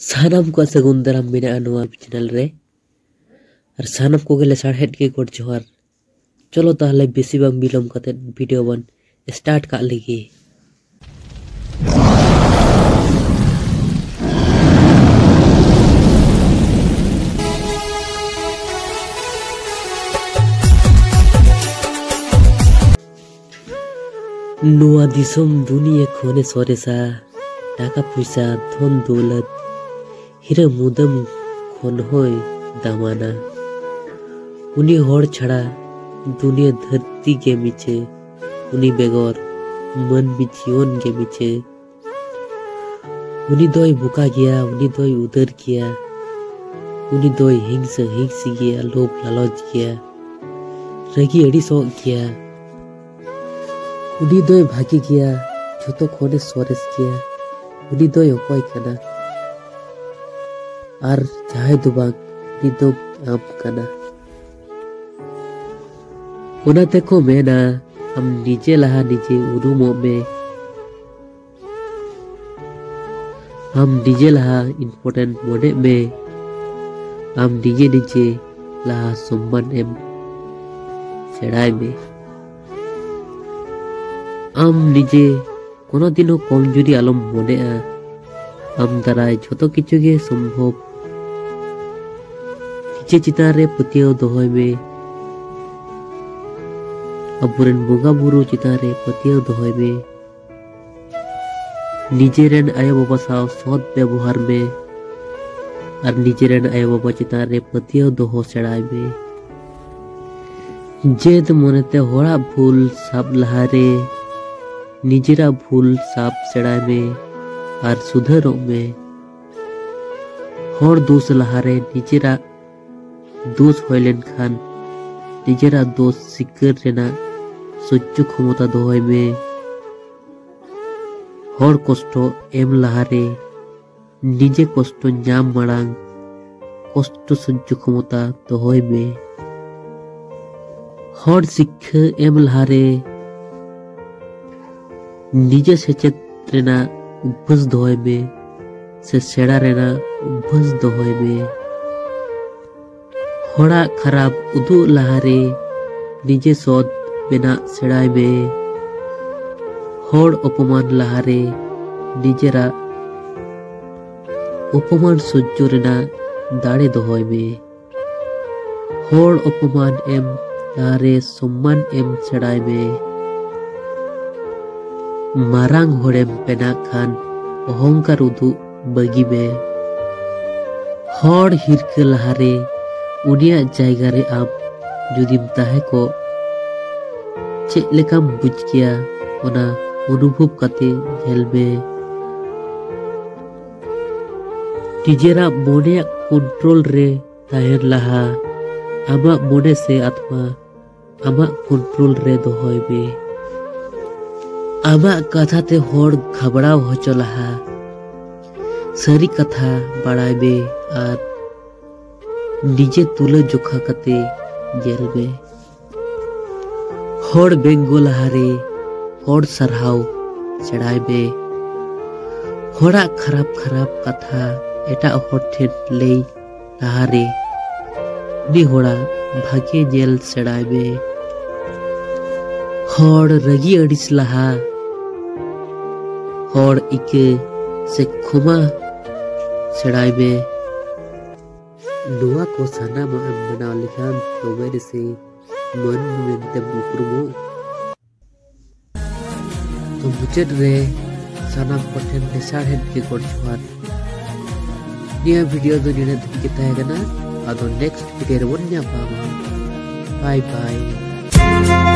सानम को सगुन दाराम मेना नोआ चैनल रे और सानम को गेले साढ़ेट के गोड़ जोहार। चलो ताहले बेसी बांग बिलम कते वीडियो बन स्टार्ट का लेगी। नुआ दिसम दुनिया खोने सोरेसा टाका पैसा धन दौलत हिरा मुदम खोन होय दामाना उनी होड़ छड़ा दुनिया धरती के मीचे उनी बेगोर मन भी जीवन के मीचे उनी दोय बुका गया उनी दोय उदर किया उनी दोय हिंस गया लोभ लालच किया रगी अड़ी सो किया उनी दोय भागी गया जोतो खोने सोरेस किया उनी दोय ओकोय कना आर जाहे दुबांग उनी दो आम कना उनाते को मेना हम निजे लहा निजे उरुमो में हम निजे लहा इम्पोर्टेंट मोने में हम निजे निजे लहा सम्मान एम सेड़ाई में आम निजे कोनो दिनो कमजोरी आलम मोने आम दाराय छोटो किछु गे संभव निजे चितान रे पतियो दोहय में अबुरेन बोंगा बुरु चितान रे पतियो दोहय में निजेरेन आयो बाबा साव सद व्यवहार में और निजेरेन आयो बाबा चितान रे पतियो दोहो सेड़ाय में जेद मोनेते होड़ा भूल सब लहारे निजेरा भूल साप सेड़ाय में और सुधरो में होड़ दोष लहारे निजेरा दोष होइलेन खान निजेरा दोष सिकर रेना सह्य क्षमता दोहय में होड़ कष्ट एम लहारे निजे कष्ट नाम माड़ांग कष्ट सह्य क्षमता दोहय में होड़ शिक्षा एम लहारे निजे सेचेत रेना उभस दोहय में से सेड़ा रेना उभस दोहय में होड़ा खराब उदु लहारे निजे सद बेना सेड़ाय में होड़ अपमान लहारे निजेरा अपमान सह्य रेना दाड़े दोहय में होड़ अपमान एम लहारे सम्मान एम सेड़ाय में मारांग होड़ेम पेना खान अहंकार उदु बगी में होड़ हिरके लहारे उनिया जायगा रे आम जुदीम ताहे को चेक लेकाम बुझ किया ओना अनुभव कते झेल में निजेरा मोने कंट्रोल रे ताहेन लहा आमा मोने से आत्मा आमा कंट्रोल रे दोहय में आमा कथा ते होड़ घबराव होचो लहा सारी कथा बाड़ाय में और निजे तुले जोखा कते जेल में होड़ बेंगो लहारे होड़ सरहाव सेड़ाय में होड़ा खराब खराब कथा एटा होड़ ठेन ले लहारे नि होड़ा भागे जेल सेड़ाय में होड़ रगी अड़िस लहा होड़ इके से खुमा सेड़ाय में नुआ को साना मना लिखान तो मेरे से मन में तब उपरमो तो मुझे रे साना पठन निसाहेन के गोड़ जोहार निया वीडियो दो निने धुके ताहेगना आदो नेक्स्ट वीडियो रे वन्या पामा बाय बाय।